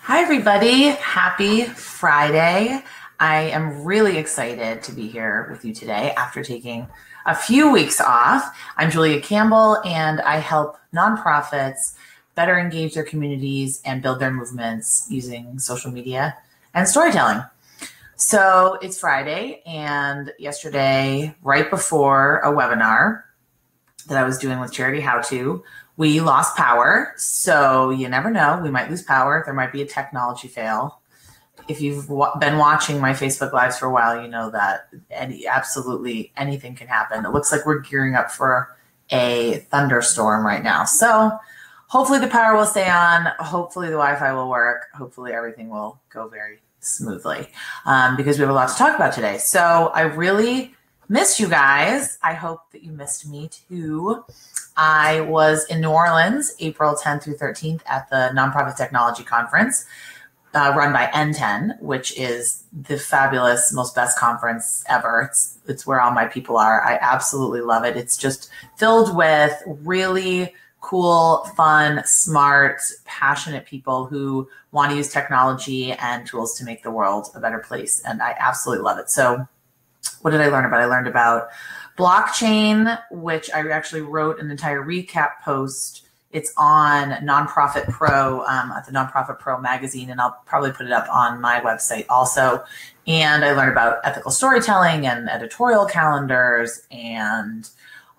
Hi, everybody. Happy Friday. I am really excited to be here with you today after taking a few weeks off. I'm Julia Campbell, and I help nonprofits better engage their communities and build their movements using social media and storytelling. So it's Friday, and yesterday, right before a webinar that I was doing with Charity How To, we lost power. So you never know, we might lose power. There might be a technology fail. If you've been watching my Facebook Lives for a while, you know that absolutely anything can happen. It looks like we're gearing up for a thunderstorm right now. So hopefully the power will stay on. Hopefully the Wi-Fi will work. Hopefully everything will go very smoothly because we have a lot to talk about today. So I really missed you guys. I hope that you missed me too. I was in New Orleans, April 10th through 13th at the Nonprofit Technology Conference run by N10, which is the fabulous, most best conference ever. It's where all my people are. I absolutely love it. It's just filled with really cool, fun, smart, passionate people who want to use technology and tools to make the world a better place. And I absolutely love it. So what did I learn about? I learned about blockchain, which I actually wrote an entire recap post. It's on Nonprofit Pro at the Nonprofit Pro magazine, and I'll probably put it up on my website also. And I learned about ethical storytelling and editorial calendars and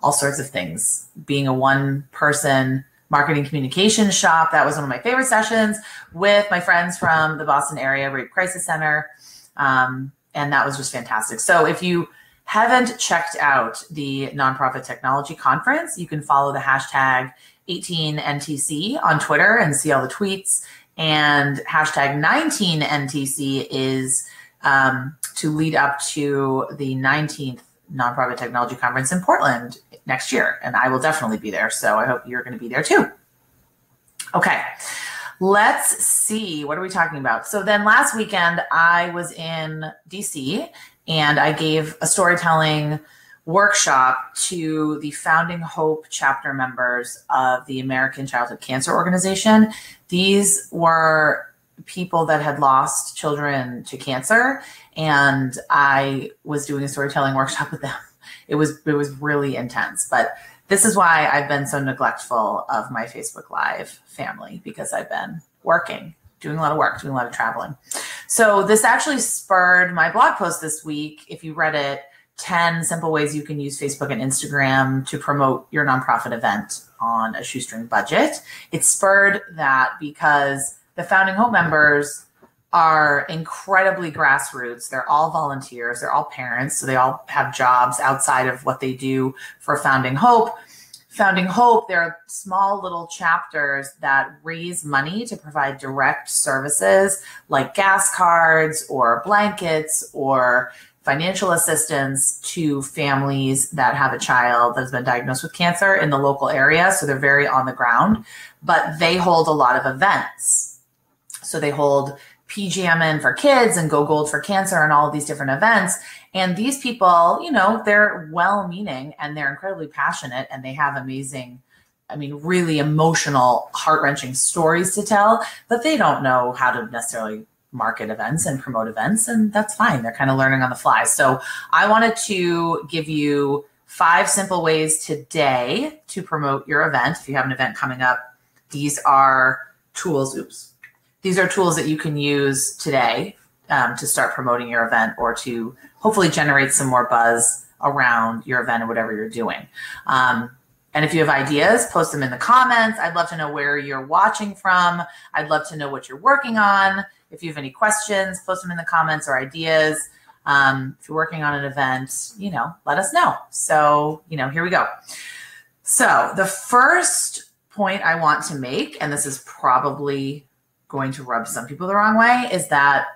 all sorts of things. Being a one-person marketing communications shop, that was one of my favorite sessions with my friends from the Boston area Rape Crisis Center. And that was just fantastic. So if you haven't checked out the Nonprofit Technology Conference, you can follow the hashtag 18NTC on Twitter and see all the tweets. And hashtag 19NTC is to lead up to the 19th Nonprofit Technology Conference in Portland next year. And I will definitely be there. So I hope you're going to be there too. Okay. Let's see, what are we talking about? So then last weekend, I was in DC and I gave a storytelling workshop to the Founding Hope chapter members of the American Childhood Cancer Organization. These were people that had lost children to cancer, and I was doing a storytelling workshop with them. It was really intense, but this is why I've been so neglectful of my Facebook Live family, because I've been working, doing a lot of work, doing a lot of traveling. So this actually spurred my blog post this week. If you read it, 10 simple ways you can use Facebook and Instagram to promote your nonprofit event on a shoestring budget. It spurred that because the Founding Hope members are incredibly grassroots. They're all volunteers. They're all parents. So they all have jobs outside of what they do for Founding Hope. Founding Hope, they're small little chapters that raise money to provide direct services like gas cards or blankets or financial assistance to families that have a child that has been diagnosed with cancer in the local area. So they're very on the ground, but they hold a lot of events. So they hold PGMN for kids and Go Gold for cancer and all of these different events. And these people, you know, they're well-meaning and they're incredibly passionate and they have amazing, really emotional, heart-wrenching stories to tell, but they don't know how to necessarily market events and promote events, and that's fine. They're kind of learning on the fly. So I wanted to give you 5 simple ways today to promote your event. If you have an event coming up, these are tools. These are tools that you can use today to start promoting your event or to hopefully generate some more buzz around your event or whatever you're doing. And if you have ideas, post them in the comments. I'd love to know where you're watching from. I'd love to know what you're working on. If you have any questions, post them in the comments or ideas. If you're working on an event, let us know. So, here we go. So the first point I want to make, and this is probably going to rub some people the wrong way, is that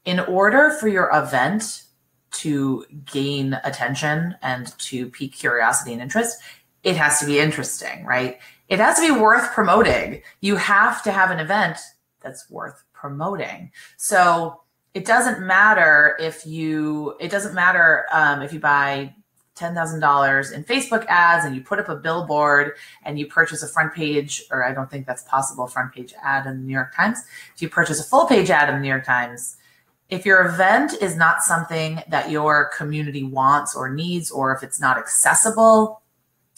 in order for your event to gain attention and to pique curiosity and interest, it has to be interesting, right? It has to be worth promoting. You have to have an event that's worth promoting. So it doesn't matter if you buy $10,000 in Facebook ads and you put up a billboard and you purchase a front page, or I don't think that's possible, front page ad in the New York Times. If you purchase a full page ad in the New York Times, if your event is not something that your community wants or needs, or if it's not accessible,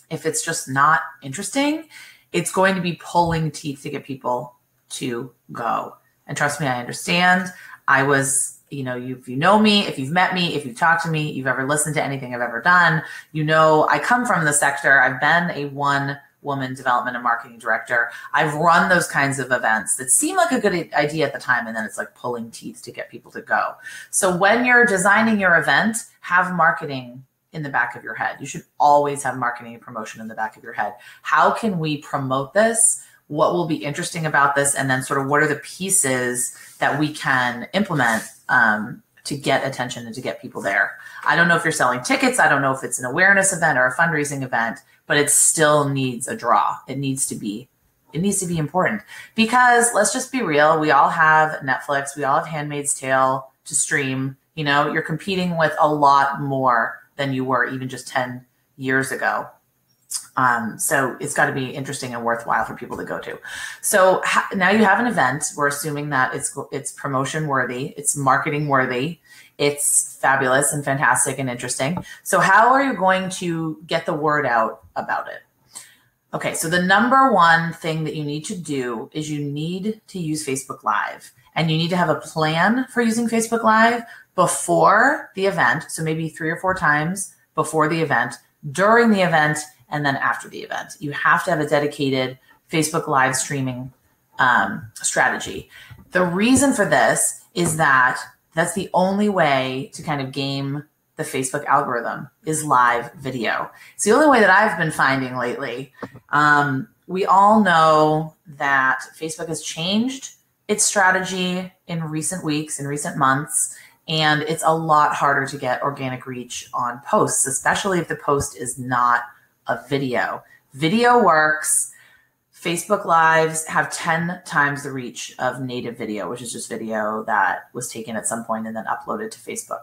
if it's just not interesting, it's going to be pulling teeth to get people to go. And trust me, I understand. I was, if you know me, if you've met me, if you've talked to me, you've ever listened to anything I've ever done, I come from the sector. I've been a one-woman development and marketing director. I've run those kinds of events that seem like a good idea at the time, and then it's like pulling teeth to get people to go. So when you're designing your event, have marketing in the back of your head. You should always have marketing and promotion in the back of your head. How can we promote this? What will be interesting about this? And then sort of what are the pieces that we can implement to get attention and to get people there? I don't know if you're selling tickets. I don't know if it's an awareness event or a fundraising event, but it still needs a draw. It needs to be important, because let's just be real. We all have Netflix. We all have Handmaid's Tale to stream. You're competing with a lot more than you were even just 10 years ago. So it's got to be interesting and worthwhile for people to go to. So now you have an event. We're assuming that it's promotion worthy, it's marketing worthy, it's fabulous and fantastic and interesting. So how are you going to get the word out about it? Okay, so the number one thing that you need to do is you need to use Facebook Live, and you need to have a plan for using Facebook Live before the event. So maybe 3 or 4 times before the event, during the event, and then after the event. You have to have a dedicated Facebook Live streaming strategy. The reason for this is that that's the only way to kind of game the Facebook algorithm is live video. It's the only way that I've been finding lately. We all know that Facebook has changed its strategy in recent weeks, in recent months, and it's a lot harder to get organic reach on posts, especially if the post is not a video. Video works. Facebook Lives have 10 times the reach of native video, which is just video that was taken at some point and then uploaded to Facebook.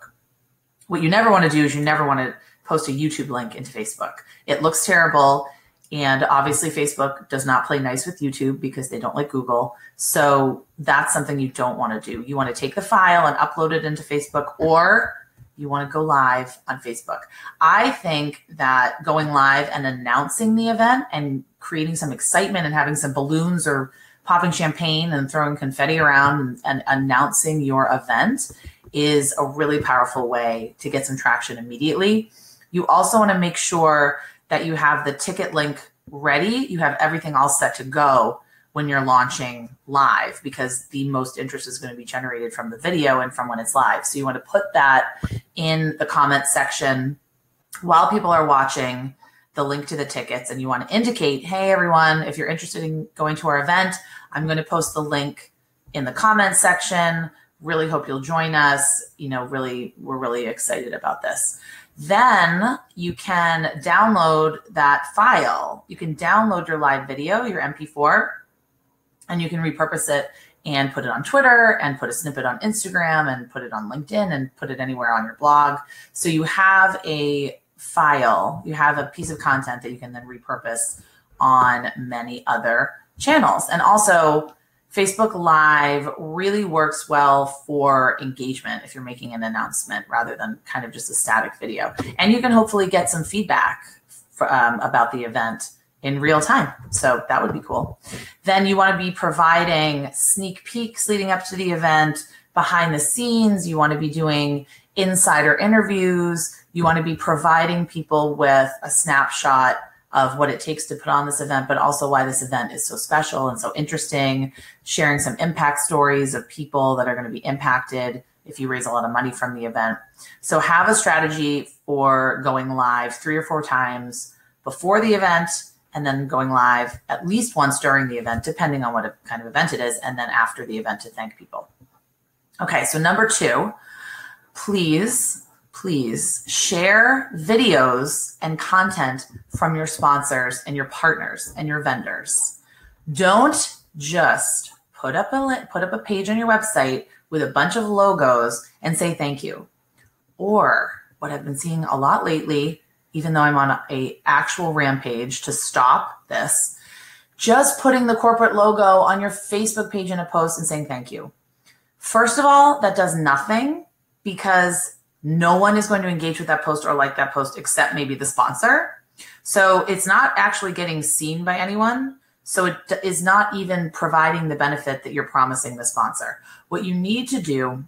What you never want to do is you never want to post a YouTube link into Facebook. It looks terrible. And obviously Facebook does not play nice with YouTube because they don't like Google. So that's something you don't want to do. You want to take the file and upload it into Facebook, or you want to go live on Facebook. I think that going live and announcing the event and creating some excitement and having some balloons or popping champagne and throwing confetti around and announcing your event is a really powerful way to get some traction immediately. You also want to make sure that you have the ticket link ready. You have everything all set to go when you're launching live, because the most interest is going to be generated from the video and from when it's live. So you want to put that in the comment section while people are watching, the link to the tickets, and you want to indicate, hey, everyone, if you're interested in going to our event, I'm going to post the link in the comment section. Really hope you'll join us. We're really excited about this. Then you can download that file. You can download your live video, your MP4, and you can repurpose it and put it on Twitter and put a snippet on Instagram and put it on LinkedIn and put it anywhere on your blog. So you have a file, you have a piece of content that you can then repurpose on many other channels. And also, Facebook Live really works well for engagement if you're making an announcement rather than kind of just a static video. And you can hopefully get some feedback about the event in real time. So that would be cool. Then you want to be providing sneak peeks leading up to the event, behind the scenes. You want to be doing insider interviews. You want to be providing people with a snapshot of what it takes to put on this event, but also why this event is so special and so interesting, sharing some impact stories of people that are going to be impacted if you raise a lot of money from the event. So have a strategy for going live 3 or 4 times before the event, and then going live at least once during the event, depending on what kind of event it is, and then after the event to thank people. Okay, so number 2, please share videos and content from your sponsors and your partners and your vendors. Don't just put up a page on your website with a bunch of logos and say thank you. Or what I've been seeing a lot lately even though I'm on a actual rampage to stop this, just putting the corporate logo on your Facebook page in a post and saying thank you. First of all, that does nothing because no one is going to engage with that post or like that post except maybe the sponsor. So it's not actually getting seen by anyone. So it is not even providing the benefit that you're promising the sponsor. What you need to do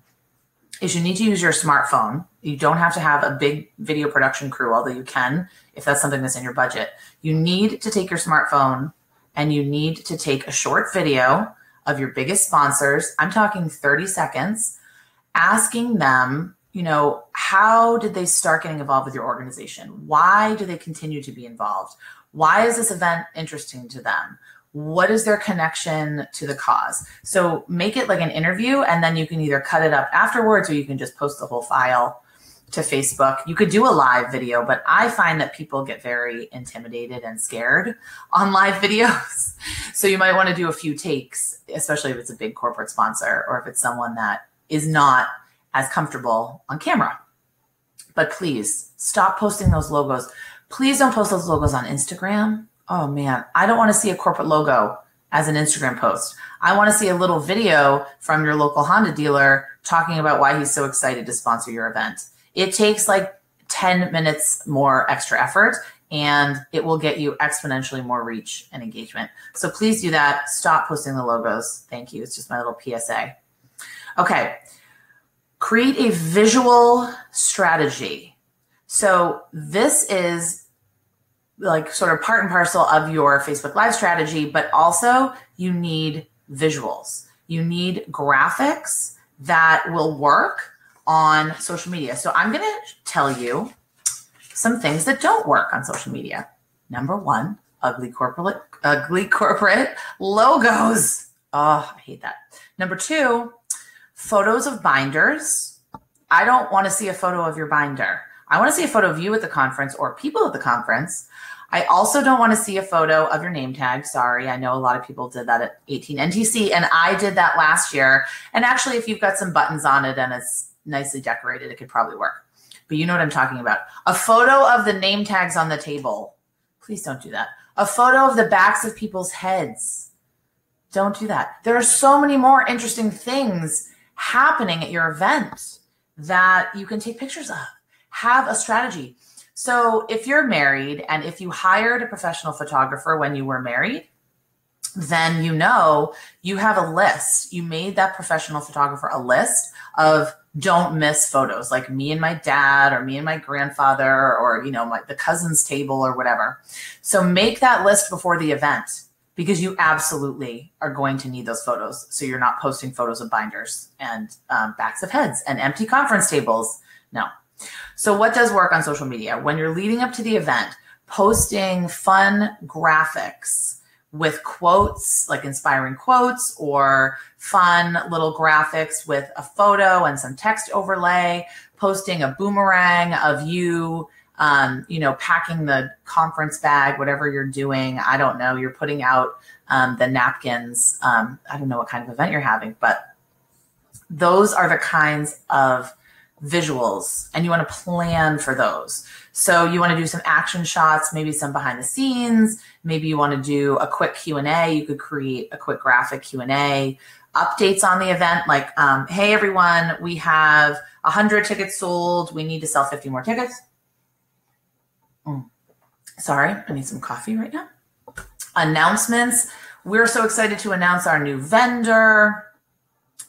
is you need to use your smartphone. You don't have to have a big video production crew, although you can if that's something that's in your budget. You need to take your smartphone and you need to take a short video of your biggest sponsors. I'm talking 30 seconds, asking them, how did they start getting involved with your organization? Why do they continue to be involved? Why is this event interesting to them? What is their connection to the cause? So make it like an interview, and then you can either cut it up afterwards or you can just post the whole file to Facebook. You could do a live video, but I find that people get very intimidated and scared on live videos. So you might want to do a few takes, especially if it's a big corporate sponsor or if it's someone that is not as comfortable on camera. But please stop posting those logos. Please don't post those logos on Instagram. Oh man, I don't want to see a corporate logo as an Instagram post. I want to see a little video from your local Honda dealer talking about why he's so excited to sponsor your event. It takes like 10 minutes more extra effort and it will get you exponentially more reach and engagement. So please do that. Stop posting the logos. Thank you. It's just my little PSA. Okay. Create a visual strategy. So this is like sort of part and parcel of your Facebook Live strategy, but also you need visuals. You need graphics that will work on social media. So I'm going to tell you some things that don't work on social media. Number one, ugly corporate logos. Oh, I hate that. Number two, photos of binders. I don't want to see a photo of your binder. I want to see a photo of you at the conference or people at the conference. I also don't want to see a photo of your name tag. Sorry, I know a lot of people did that at 18 NTC, and I did that last year. And actually, if you've got some buttons on it and it's nicely decorated, it could probably work. But you know what I'm talking about. A photo of the name tags on the table. Please don't do that. A photo of the backs of people's heads. Don't do that. There are so many more interesting things happening at your event that you can take pictures of. Have a strategy. So if you're married and if you hired a professional photographer when you were married, then you have a list. You made that professional photographer a list of don't miss photos, like me and my dad or me and my grandfather or, the cousin's table or whatever. So make that list before the event because you absolutely are going to need those photos. So you're not posting photos of binders and backs of heads and empty conference tables. No. So what does work on social media? When you're leading up to the event, posting fun graphics with quotes, like inspiring quotes or fun little graphics with a photo and some text overlay, posting a boomerang of you, packing the conference bag, whatever you're doing. I don't know. You're putting out the napkins. I don't know what kind of event you're having, but those are the kinds of visuals, and you want to plan for those. So you want to do some action shots, maybe some behind the scenes. Maybe you want to do a quick Q&A. You could create a quick graphic Q&A. Updates on the event, like, hey, everyone, we have 100 tickets sold. We need to sell 50 more tickets. Sorry, I need some coffee right now. Announcements. We're so excited to announce our new vendor.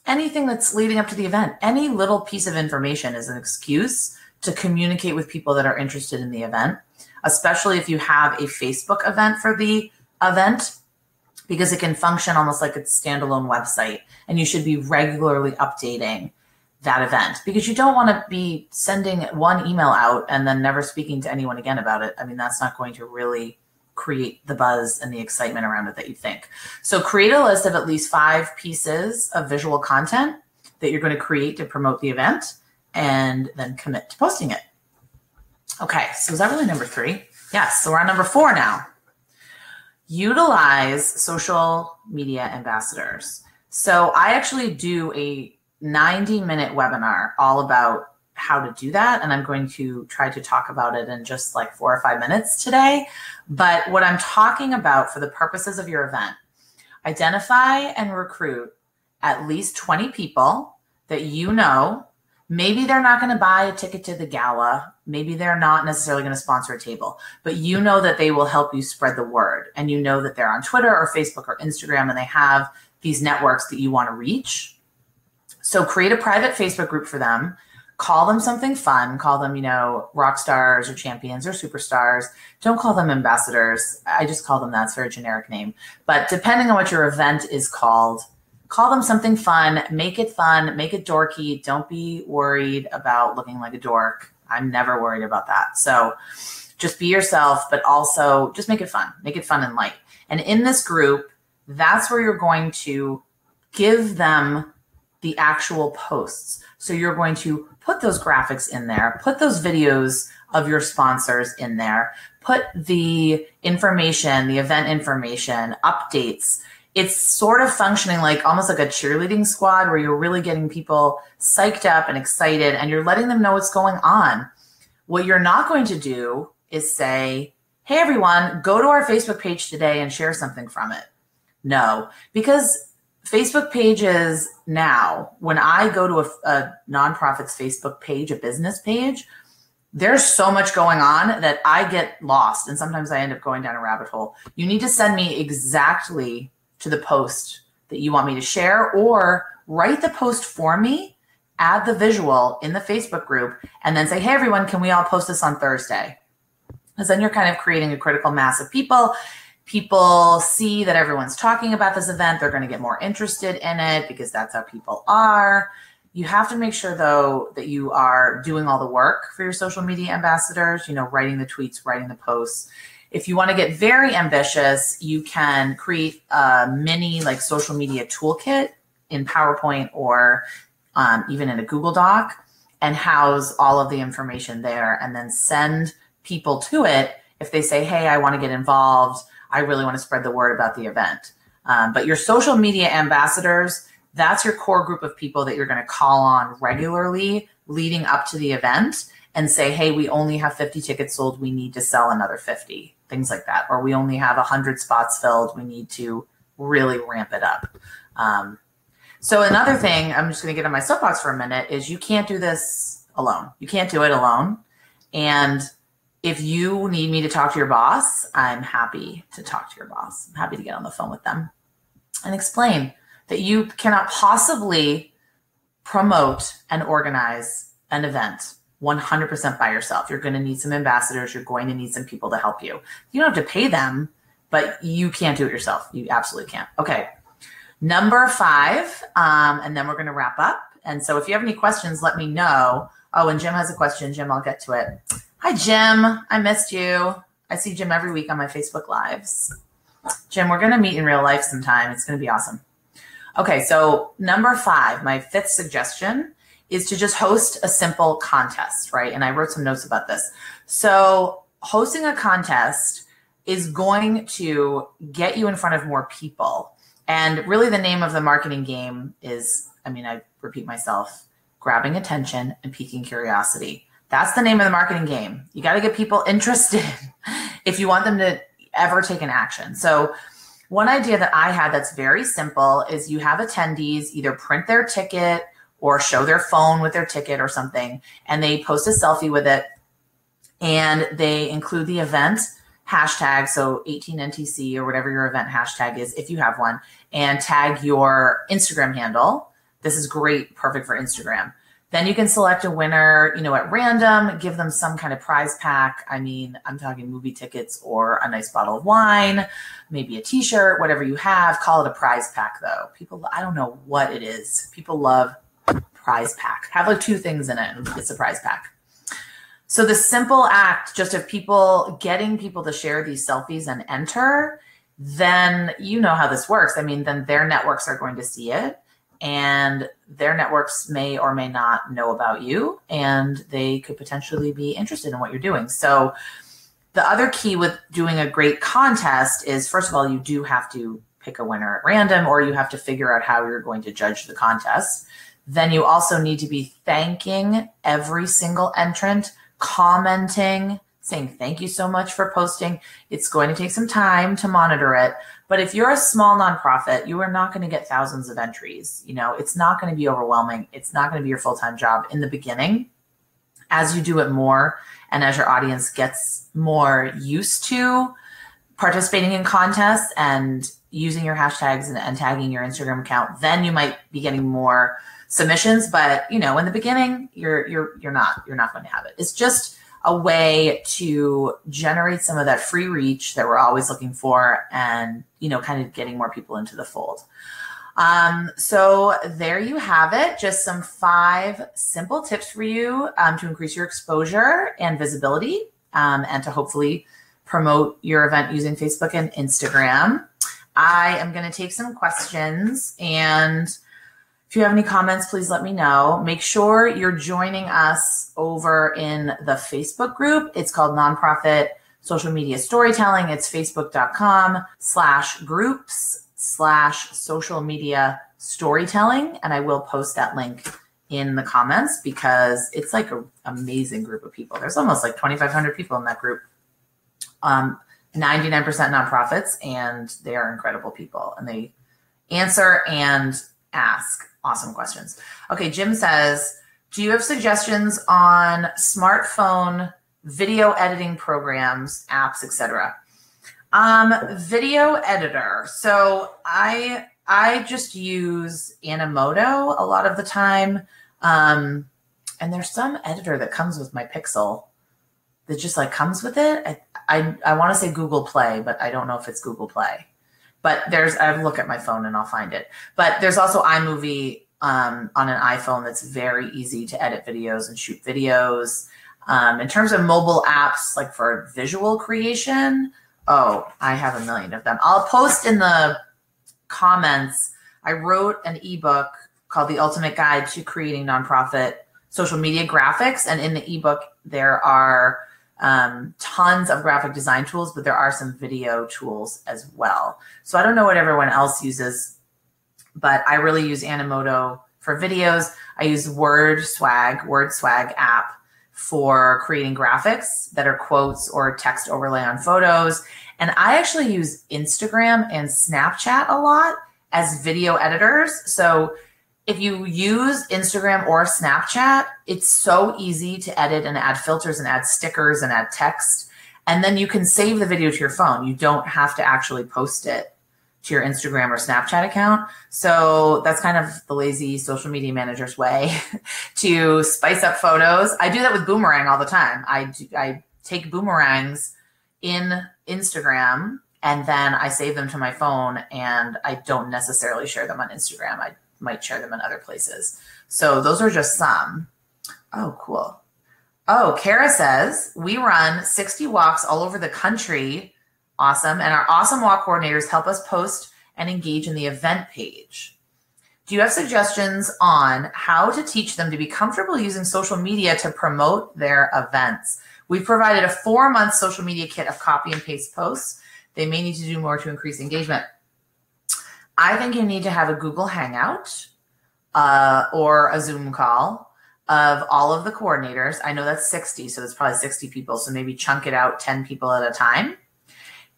Anything that's leading up to the event, any little piece of information is an excuse to communicate with people that are interested in the event, especially if you have a Facebook event for the event, because it can function almost like a standalone website, and you should be regularly updating that event because you don't want to be sending one email out and then never speaking to anyone again about it. I mean, that's not going to really create the buzz and the excitement around it that you think. So create a list of at least 5 pieces of visual content that you're going to create to promote the event and then commit to posting it. Okay, so is that really number 3? Yes, so we're on number 4 now. Utilize social media ambassadors. So I actually do a 90-minute webinar all about how to do that. And I'm going to try to talk about it in just like 4 or 5 minutes today. But what I'm talking about for the purposes of your event, identify and recruit at least 20 people that you know. Maybe they're not going to buy a ticket to the gala. Maybe they're not necessarily going to sponsor a table, but you know that they will help you spread the word. And you know that they're on Twitter or Facebook or Instagram, and they have these networks that you want to reach. So create a private Facebook group for them. Call them something fun. Call them, rock stars or champions or superstars. Don't call them ambassadors. I just call them that. It's a very generic name. But depending on what your event is called, call them something fun. Make it fun. Make it dorky. Don't be worried about looking like a dork. I'm never worried about that. So just be yourself, but also just make it fun. Make it fun and light. And in this group, that's where you're going to give them the actual posts. So you're going to put those graphics in there, put those videos of your sponsors in there, put the information, the event information, updates. It's sort of functioning like almost like a cheerleading squad where you're really getting people psyched up and excited and you're letting them know what's going on. What you're not going to do is say, hey, everyone, go to our Facebook page today and share something from it. No, because Facebook pages now, when I go to a nonprofit's Facebook page, a business page, there's so much going on that I get lost. And sometimes I end up going down a rabbit hole. You need to send me exactly to the post that you want me to share, or write the post for me, add the visual in the Facebook group, and then say, hey, everyone, can we all post this on Thursday? Because then you're kind of creating a critical mass of people. People see that everyone's talking about this event. They're going to get more interested in it because that's how people are. You have to make sure, though, that you are doing all the work for your social media ambassadors, writing the tweets, writing the posts. If you want to get very ambitious, you can create a mini social media toolkit in PowerPoint or even in a Google Doc and house all of the information there and then send people to it if they say, hey, I want to get involved. I really want to spread the word about the event. But your social media ambassadors, that's your core group of people that you're going to call on regularly leading up to the event and say, hey, we only have 50 tickets sold. We need to sell another 50, things like that. Or we only have 100 spots filled. We need to really ramp it up. So another thing, I'm just going to get on my soapbox for a minute, is you can't do this alone. You can't do it alone. And if you need me to talk to your boss, I'm happy to talk to your boss. I'm happy to get on the phone with them and explain that you cannot possibly promote and organize an event 100% by yourself. You're going to need some ambassadors. You're going to need some people to help you. You don't have to pay them, but you can't do it yourself. You absolutely can't. Okay. Number 5, and then we're going to wrap up. And so if you have any questions, let me know. Oh, and Jim has a question. Jim, I'll get to it. Hi, Jim. I missed you. I see Jim every week on my Facebook Lives. Jim, we're going to meet in real life sometime. It's going to be awesome. Okay, so number 5, my 5th suggestion is to just host a simple contest, right? And I wrote some notes about this. So hosting a contest is going to get you in front of more people. And really the name of the marketing game is, I repeat myself, grabbing attention and piquing curiosity. That's the name of the marketing game. You got to get people interested if you want them to ever take an action. So one idea that I had that's very simple is you have attendees either print their ticket or show their phone with their ticket or something, and they post a selfie with it, and they include the event hashtag, so 18NTC or whatever your event hashtag is, if you have one, and tag your Instagram handle. This is great, perfect for Instagram. Then you can select a winner, at random, give them some kind of prize pack. I'm talking movie tickets or a nice bottle of wine, maybe a t-shirt, whatever you have. Call it a prize pack though. People, I don't know what it is. People love prize pack. Have 2 things in it and it's a prize pack. So the simple act just of getting people to share these selfies and enter, then you know how this works. Then their networks are going to see it. And their networks may or may not know about you, and they could potentially be interested in what you're doing. So the other key with doing a great contest is, first of all, you do have to pick a winner at random, or you have to figure out how you're going to judge the contest. then you also need to be thanking every single entrant, commenting, saying thank you so much for posting. It's going to take some time to monitor it. But if you're a small nonprofit, you are not going to get thousands of entries. It's not going to be overwhelming. It's not going to be your full-time job in the beginning. As you do it more and as your audience gets more used to participating in contests and using your hashtags and tagging your Instagram account, then you might be getting more submissions. But in the beginning, you're not going to have it. It's just a way to generate some of that free reach that we're always looking for, and kind of getting more people into the fold. So there you have it. Just some 5 simple tips for you to increase your exposure and visibility, and to hopefully promote your event using Facebook and Instagram. I am going to take some questions, and if you have any comments, please let me know. Make sure you're joining us over in the Facebook group. It's called Nonprofit Social Media Storytelling. It's facebook.com/groups/social media storytelling. And I will post that link in the comments because it's like an amazing group of people. There's almost like 2,500 people in that group. 99% nonprofits, and they are incredible people, and they answer and ask awesome questions. Okay, Jim says, do you have suggestions on smartphone video editing programs, apps, etc.? Video editor. So I just use Animoto a lot of the time. And there's some editor that comes with my Pixel that just like comes with it. I want to say Google Play, but I don't know if it's Google Play. But I look at my phone and I'll find it. But there's also iMovie on an iPhone that's very easy to edit videos and shoot videos. In terms of mobile apps, like for visual creation, I have a million of them. I'll post in the comments. I wrote an ebook called The Ultimate Guide to Creating Nonprofit Social Media Graphics. And in the ebook, there are tons of graphic design tools, but there are some video tools as well. So I don't know what everyone else uses, but I really use Animoto for videos. I use WordSwag app for creating graphics that are quotes or text overlay on photos. And I actually use Instagram and Snapchat a lot as video editors. So if you use Instagram or Snapchat, it's so easy to edit and add filters and add stickers and add text. And then you can save the video to your phone. You don't have to actually post it to your Instagram or Snapchat account. So that's kind of the lazy social media manager's way to spice up photos. I do that with Boomerang all the time. I take boomerangs in Instagram and then I save them to my phone, and I don't necessarily share them on Instagram. I might share them in other places. So those are just some. Oh, cool. Oh, Kara says, we run 60 walks all over the country. Awesome. And our awesome walk coordinators help us post and engage in the event page. Do you have suggestions on how to teach them to be comfortable using social media to promote their events? We've provided a 4-month social media kit of copy and paste posts. They may need to do more to increase engagement. I think you need to have a Google Hangout or a Zoom call of all of the coordinators. I know that's 60, so it's probably 60 people. So maybe chunk it out 10 people at a time.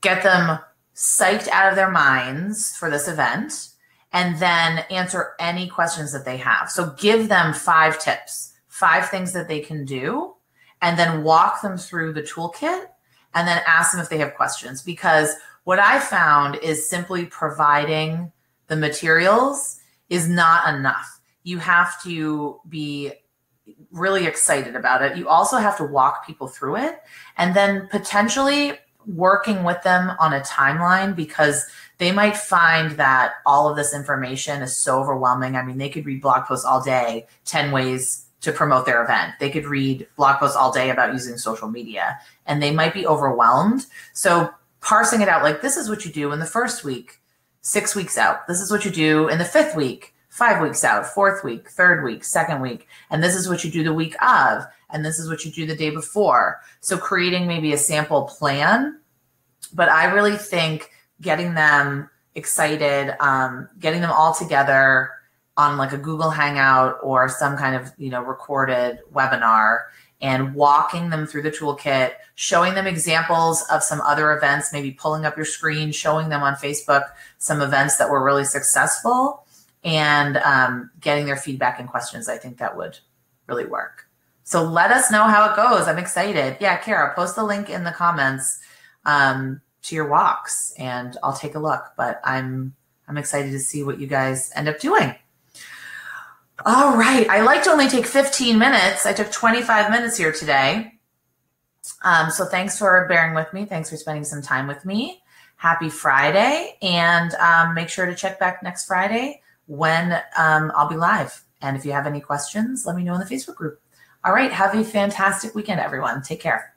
Get them psyched out of their minds for this event, and then answer any questions that they have. So give them 5 tips, 5 things that they can do, and then walk them through the toolkit, and then ask them if they have questions. Because what I found is simply providing the materials is not enough. You have to be really excited about it. You also have to walk people through it, and then potentially working with them on a timeline, because they might find that all of this information is so overwhelming. I mean, they could read blog posts all day, 10 ways to promote their event. They could read blog posts all day about using social media, and they might be overwhelmed. So parsing it out, like, this is what you do in the first week, 6 weeks out. This is what you do in the 5th week, 5 weeks out, 4th week, 3rd week, 2nd week. And this is what you do the week of, and this is what you do the day before. So creating maybe a sample plan, but I really think getting them excited, getting them all together on like a Google Hangout or some kind of, recorded webinar, and walking them through the toolkit, showing them examples of some other events, maybe pulling up your screen, showing them on Facebook some events that were really successful, and getting their feedback and questions. I think that would really work. So let us know how it goes. I'm excited. Yeah, Kara, post the link in the comments to your walks, and I'll take a look. But I'm excited to see what you guys end up doing. All right. I like to only take 15 minutes. I took 25 minutes here today. So thanks for bearing with me. Thanks for spending some time with me. Happy Friday. And make sure to check back next Friday when I'll be live. And if you have any questions, let me know in the Facebook group. All right. Have a fantastic weekend, everyone. Take care.